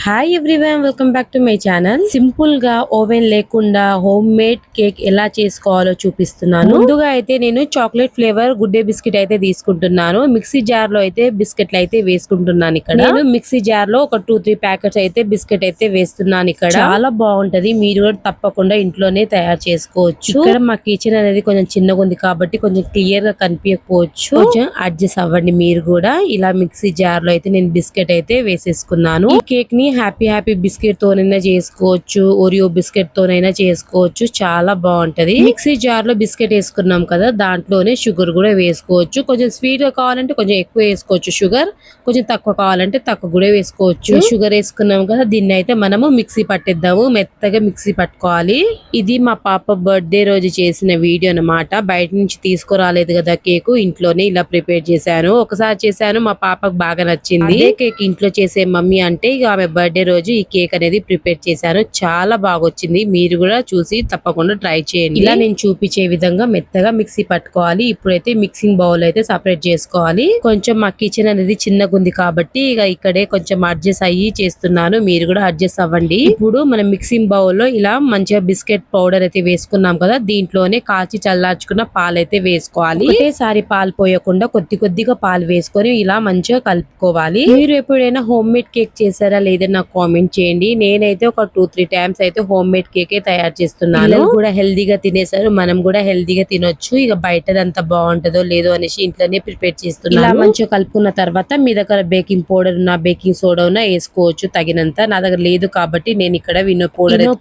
Hi everyone, welcome back to my channel. Simple గా oven లేకుండా home made cake ఎలా చేసుకోవాలో చూపిస్తున్నాను. ముందుగా అయితే నేను chocolate flavour good day biscuit అయితే తీసుకుంటున్నాను. మిక్సీ జార్ లో అయితే బిస్కెట్లు అయితే వేసుకుంటున్నాను. ఇక్కడ నేను మిక్సీ జార్ లో ఒక 2-3 ప్యాకెట్స్ అయితే బిస్కెట్ అయితే వేస్తున్నాను. ఇక్కడ చాలా బాగుంటది, మీరు కూడా తప్పకుండా ఇంట్లోనే తయారు చేసుకోవచ్చు. ఇక్కడ మా కిచెన్ అనేది కొంచెం చిన్నగా ఉంది కాబట్టి కొంచెం క్లియర్ గా కనిపించకపోవచ్చు, కొంచెం అడ్జస్ట్ అవ్వండి. మీరు కూడా ఇలా మిక్సీ జార్ లో అయితే నేను బిస్కెట్ అయితే వేసేసుకున్నాను. ఈ కేక్ ని హ్యాపీ బిస్కెట్ తోనైనా చేసుకోవచ్చు, ఓరియో బిస్కెట్ తోనైనా చేసుకోవచ్చు, చాలా బాగుంటది. మిక్సీ జార్ లో బిస్కెట్ వేసుకున్నాం కదా, దాంట్లోనే షుగర్ కూడా వేసుకోవచ్చు. కొంచెం స్వీట్ గా కావాలంటే కొంచెం ఎక్కువ వేసుకోవచ్చు షుగర్, కొంచెం తక్కువ కావాలంటే తక్కువ కూడా వేసుకోవచ్చు. షుగర్ వేసుకున్నాం కదా, దీన్ని అయితే మనము మిక్సీ పట్టేద్దాము. మెత్తగా మిక్సీ పట్టుకోవాలి. ఇది మా పాప బర్త్డే రోజు చేసిన వీడియో అన్నమాట. బయట నుంచి తీసుకురాలేదు కదా కేక్, ఇంట్లోనే ఇలా ప్రిపేర్ చేశాను. ఒకసారి చేశాను, మా పాపకు బాగా నచ్చింది. కేక్ ఇంట్లో చేసే మమ్మీ అంటే ఇక ఆమె బర్త్డే రోజు ఈ కేక్ అనేది ప్రిపేర్ చేశాను. చాలా బాగా వచ్చింది. మీరు కూడా చూసి తప్పకుండా ట్రై చేయండి. ఇలా నేను చూపించే విధంగా మెత్తగా మిక్సీ పట్టుకోవాలి. ఇప్పుడైతే మిక్సింగ్ బౌల్ అయితే సపరేట్ చేసుకోవాలి. కొంచెం మా కిచెన్ అనేది చిన్నగా ఉంది కాబట్టి ఇక ఇక్కడే కొంచెం అడ్జస్ట్ అయ్యి చేస్తున్నాను. మీరు కూడా అడ్జస్ట్ అవ్వండి. ఇప్పుడు మనం మిక్సింగ్ బౌల్ లో ఇలా మంచిగా బిస్కెట్ పౌడర్ అయితే వేసుకున్నాం కదా, దీంట్లోనే కాచి చల్లార్చుకున్న పాలు అయితే వేసుకోవాలి. ఒకటేసారి పాలు పోయకుండా కొద్దిగా పాలు వేసుకొని ఇలా మంచిగా కలుపుకోవాలి. మీరు ఎప్పుడైనా హోమ్ మేడ్ కేక్ చేశారా లేదా నాకు కామెంట్ చేయండి. నేనైతే ఒక 2-3 టైమ్స్ అయితే హోమ్ మేడ్ కేక్ తయారు చేస్తున్నాను. కూడా హెల్దీగా తినేసారు, మనం కూడా హెల్దీగా తినొచ్చు. ఇక బయటదంతా బాగుంటుందో లేదో అనేసి ఇంట్లోనే ప్రిపేర్ చేస్తున్నాను. ఇలా మంచిగా కలుపుకున్న తర్వాత మీ దగ్గర బేకింగ్ పౌడర్ ఉన్నా బేకింగ్ సోడా ఉన్నా వేసుకోవచ్చు తగినంత. నా దగ్గర లేదు కాబట్టి నేను ఇక్కడ వినో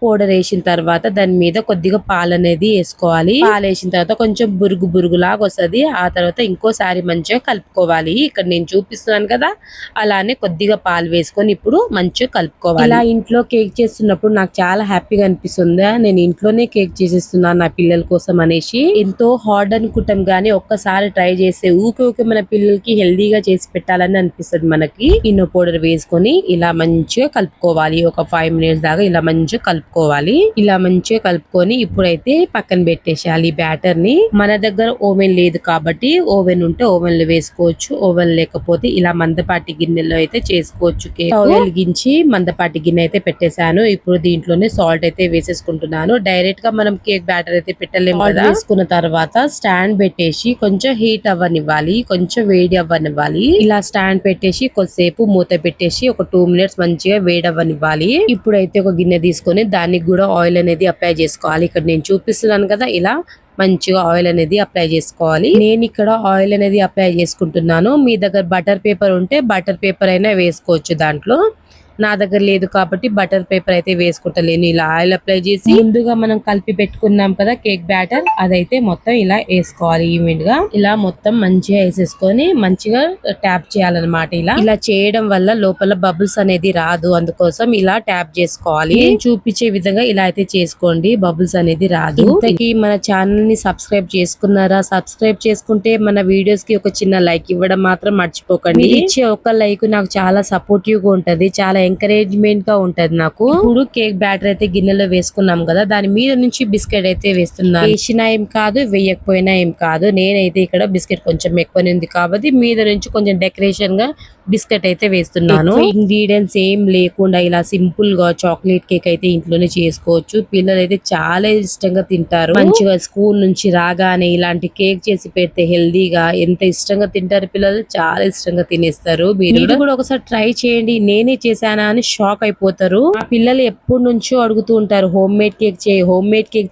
పౌడర్ వేసిన తర్వాత దాని మీద కొద్దిగా పాలు అనేది వేసుకోవాలి. పాలు వేసిన తర్వాత కొంచెం బురుగు లాగా వస్తుంది. ఆ తర్వాత ఇంకోసారి మంచిగా కలుపుకోవాలి. ఇక్కడ నేను చూపిస్తున్నాను కదా, అలానే కొద్దిగా పాలు వేసుకొని ఇప్పుడు మంచిగా కలుపుకోవాలి. ఇలా ఇంట్లో కేక్ చేస్తున్నప్పుడు నాకు చాలా హ్యాపీగా అనిపిస్తుంది. నేను ఇంట్లోనే కేక్ చేసేస్తున్నాను నా పిల్లల కోసం అనేసి. ఎంతో హార్డ్ అనుకుంటాం గానీ ఒక్కసారి ట్రై చేస్తే ఊకే మన పిల్లలకి హెల్దీగా చేసి పెట్టాలని అనిపిస్తుంది మనకి. ఇన్నో పౌడర్ వేసుకొని ఇలా మంచిగా కలుపుకోవాలి. ఒక 5 minutes దాకా ఇలా మంచిగా కలుపుకోవాలి. ఇలా మంచిగా కలుపుకొని ఇప్పుడైతే పక్కన పెట్టేసేయాలి బ్యాటర్ ని. మన దగ్గర ఓవెన్ లేదు కాబట్టి ఓవెన్ ఉంటే ఓవెన్ లో వేసుకోవచ్చు, ఓవెన్ లేకపోతే ఇలా మందపాటి గిన్నెలో అయితే చేసుకోవచ్చు. కేక్ వెలిగించి మందపాటి గిన్నె అయితే పెట్టేశాను. ఇప్పుడు దీంట్లోనే సాల్ట్ అయితే వేసేసుకుంటున్నాను. డైరెక్ట్ గా మనం కేక్ బ్యాటర్ అయితే పెట్టలేము కదా. వేసుకున్న తర్వాత స్టాండ్ పెట్టేసి కొంచెం హీట్ అవ్వనివ్వాలి, కొంచెం వేడి అవ్వనివ్వాలి. ఇలా స్టాండ్ పెట్టేసి కొద్దిసేపు మూత పెట్టేసి ఒక 2 minutes మంచిగా వేడి అవ్వనివ్వాలి. ఇప్పుడైతే ఒక గిన్నె తీసుకొని దానికి కూడా ఆయిల్ అనేది అప్లై చేసుకోవాలి. ఇక్కడ నేను చూపిస్తున్నాను కదా, ఇలా మంచిగా ఆయిల్ అనేది అప్లై చేసుకోవాలి. నేను ఇక్కడ ఆయిల్ అనేది అప్లై చేసుకుంటున్నాను. మీ దగ్గర బటర్ పేపర్ ఉంటే బటర్ పేపర్ అయినా వేసుకోవచ్చు దాంట్లో. నా దగ్గర లేదు కాబట్టి బటర్ పేపర్ అయితే వేసుకుంటలేను. ఇలా ఆయిల్ అప్లై చేసి ముందుగా మనం కలిపి పెట్టుకున్నాం కదా కేక్ బ్యాటర్, అదైతే మొత్తం ఇలా వేసుకోవాలి. ఈవెంట్ గా ఇలా మొత్తం మంచిగా వేసేసుకొని మంచిగా ట్యాప్ చేయాలన్నమాట. ఇలా చేయడం వల్ల లోపల బబుల్స్ అనేది రాదు, అందుకోసం ఇలా ట్యాప్ చేసుకోవాలి. నేను చూపించే విధంగా ఇలా అయితే చేసుకోండి, బబుల్స్ అనేది రాదు. ఇంతకీ మన ఛానల్ ని సబ్స్క్రైబ్ చేసుకున్నారా? సబ్స్క్రైబ్ చేసుకుంటే మన వీడియోస్ కి ఒక చిన్న లైక్ ఇవ్వడం మాత్రం మర్చిపోకండి. ఇచ్చే ఒక లైక్ నాకు చాలా సపోర్టివ్ గా ఉంటది, చాలా ఎంకరేజ్మెంట్ గా ఉంటది నాకు. ఇప్పుడు కేక్ బ్యాటర్ అయితే గిన్నెలో వేసుకున్నాం కదా, దాని మీద నుంచి బిస్కెట్ అయితే వేస్తున్నాను. వేసినా ఏం కాదు, వేయకపోయినా ఏం కాదు. నేనైతే ఇక్కడ బిస్కెట్ కొంచెం ఎక్కువనే ఉంది కాబట్టి మీద నుంచి కొంచెం డెకరేషన్ గా బిస్కెట్ అయితే వేస్తున్నాను. ఇంగ్రీడియంట్స్ ఏం లేకుండా ఇలా సింపుల్ గా చాక్లెట్ కేక్ అయితే ఇంట్లోనే చేసుకోవచ్చు. పిల్లలు అయితే చాలా ఇష్టంగా తింటారు. మంచిగా స్కూల్ నుంచి రాగానే ఇలాంటి కేక్ చేసి పెడితే హెల్దీగా ఎంత ఇష్టంగా తింటారు పిల్లలు, చాలా ఇష్టంగా తినేస్తారు. మీరు కూడా ఒకసారి ట్రై చేయండి. నేనే చేశాను అని షాక్ అయిపోతారు. ఆ పిల్లలు ఎప్పటి నుంచో అడుగుతూ ఉంటారు హోమ్ మేడ్ కేక్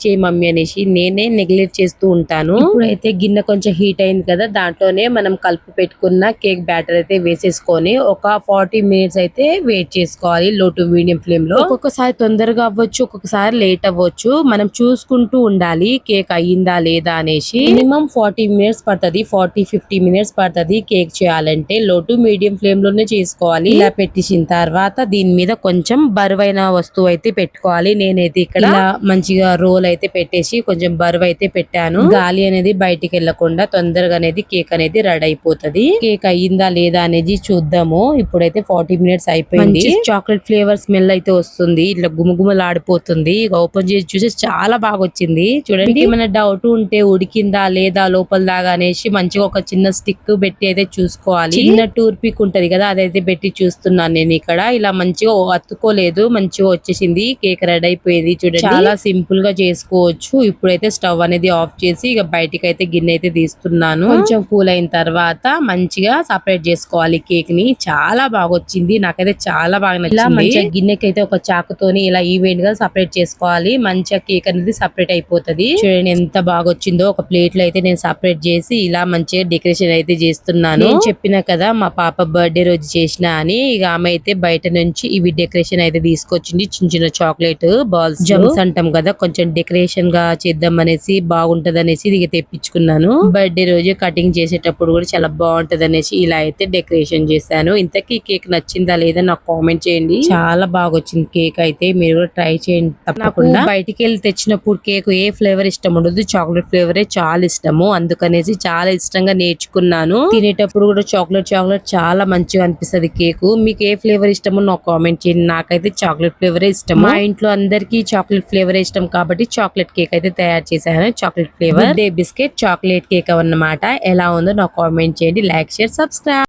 చేయి మమ్మీ అనేసి. నేనే నెగ్లెక్ట్ చేస్తూ ఉంటాను. ఇప్పుడైతే గిన్నె కొంచెం హీట్ అయింది కదా, దాంట్లోనే మనం కలిపి పెట్టుకున్న కేక్ బ్యాటర్ అయితే వేసేసుకొని ఒక 40 minutes అయితే వెయిట్ చేసుకోవాలి లో టు మీడియం ఫ్లేమ్ లో. ఒక్కొక్కసారి తొందరగా అవ్వచ్చు, ఒక్కొక్కసారి లేట్ అవ్వచ్చు. మనం చూసుకుంటూ ఉండాలి కేక్ అయ్యిందా లేదా అనేసి. మినిమం 40 minutes పడుతుంది, 40-50 minutes పడుతుంది కేక్ చేయాలంటే. లో టు మీడియం ఫ్లేమ్ లోనే చేసుకోవాలి. ఇలా పెట్టేసిన తర్వాత దీని మీద కొంచెం బరువైన వస్తువు అయితే పెట్టుకోవాలి. నేనైతే ఇక్కడ మంచిగా రోల్ అయితే పెట్టేసి కొంచెం బరువు అయితే పెట్టాను. గాలి అనేది బయటికి వెళ్లకుండా తొందరగా అనేది కేక్ అనేది రెడీ అయిపోతుంది. కేక్ అయ్యిందా లేదా అనేది చూద్దాము. ఇప్పుడైతే 40 మినిట్స్ అయిపోయింది. చాక్లెట్ ఫ్లేవర్ స్మెల్ అయితే వస్తుంది, ఇట్లా గుమగుమలాడిపోతుంది. ఇక ఓపెన్ చేసి చూసి చాలా బాగా వచ్చింది. చూడండి, ఏమైనా డౌట్ ఉంటే ఉడికిందా లేదా లోపల దాగా అనేసి మంచిగా ఒక చిన్న స్టిక్ పెట్టి అయితే చూసుకోవాలి. చిన్న టూర్ పిక్ ఉంటది కదా, అదైతే పెట్టి చూస్తున్నాను నేను ఇక్కడ. ఇలా మంచిగా అతుక్కోలేదు, మంచిగా వచ్చేసింది. కేక్ రెడీ అయిపోయింది. చూడండి, చాలా సింపుల్ గా చేసుకోవచ్చు. ఇప్పుడైతే స్టవ్ అనేది ఆఫ్ చేసి ఇక బయటికి అయితే గిన్నె అయితే తీస్తున్నాను. కొంచెం కూల్ అయిన తర్వాత మంచిగా సపరేట్ చేసుకోవాలి కేక్ ని. చాలా బాగా వచ్చింది, నాకైతే చాలా బాగా నచ్చింది. ఇలా మంచిగా గిన్నెకి అయితే ఒక చాకుతోని ఇలా ఈవెంట్ గా సపరేట్ చేసుకోవాలి. మంచిగా కేక్ అనేది సపరేట్ అయిపోతది. చూడండి ఎంత బాగా వచ్చిందో. ఒక ప్లేట్ లో అయితే నేను సపరేట్ చేసి ఇలా మంచిగా డెకరేషన్ అయితే చేస్తున్నాను. నేను చెప్పిన కదా మా పాప బర్త్డే రోజు చేసిన అని. ఇక ఆమె అయితే బయట నుంచి ఇవి డెకరేషన్ అయితే తీసుకొచ్చింది. చిన్న చిన్న చాక్లెట్ బాల్స్, జమ్స్ అంటాం కదా, కొంచెం డెకరేషన్ గా చేద్దాం అనేసి, బాగుంటది అనేసి ఇది తెప్పించుకున్నాను. బర్త్డే రోజు కటింగ్ చేసేటప్పుడు కూడా చాలా బాగుంటది అనేసి ఇలా అయితే డెకరేషన్ చేశాను. ఇంతకీ కేక్ నచ్చిందా లేదా నాకు కామెంట్ చేయండి. చాలా బాగా వచ్చింది కేక్ అయితే, మీరు కూడా ట్రై చేయండి తప్పకుండా. బయటికి వెళ్ళి తెచ్చినప్పుడు కేక్ ఏ ఫ్లేవర్ ఇష్టం ఉండదు, చాక్లెట్ ఫ్లేవరే చాలా ఇష్టము. అందుకనేసి చాలా ఇష్టంగా నేర్చుకున్నాను. తినేటప్పుడు కూడా చాక్లెట్ చాలా మంచిగా అనిపిస్తుంది కేక్. మీకు ఏ ఫ్లేవర్ ఇష్టమో నాకు కామెంట్ చేయండి. నాకైతే చాక్లెట్ ఫ్లేవరే ఇష్టం. మా ఇంట్లో అందరికి చాక్లెట్ ఫ్లేవరే ఇష్టం కాబట్టి చాక్లెట్ కేక్ అయితే తయారు చేశాను. Chocolate flavour day biscuit chocolate cake అన్నమాట. ఎలా ఉందో నాకు కామెంట్ చేయండి. Like, share, subscribe.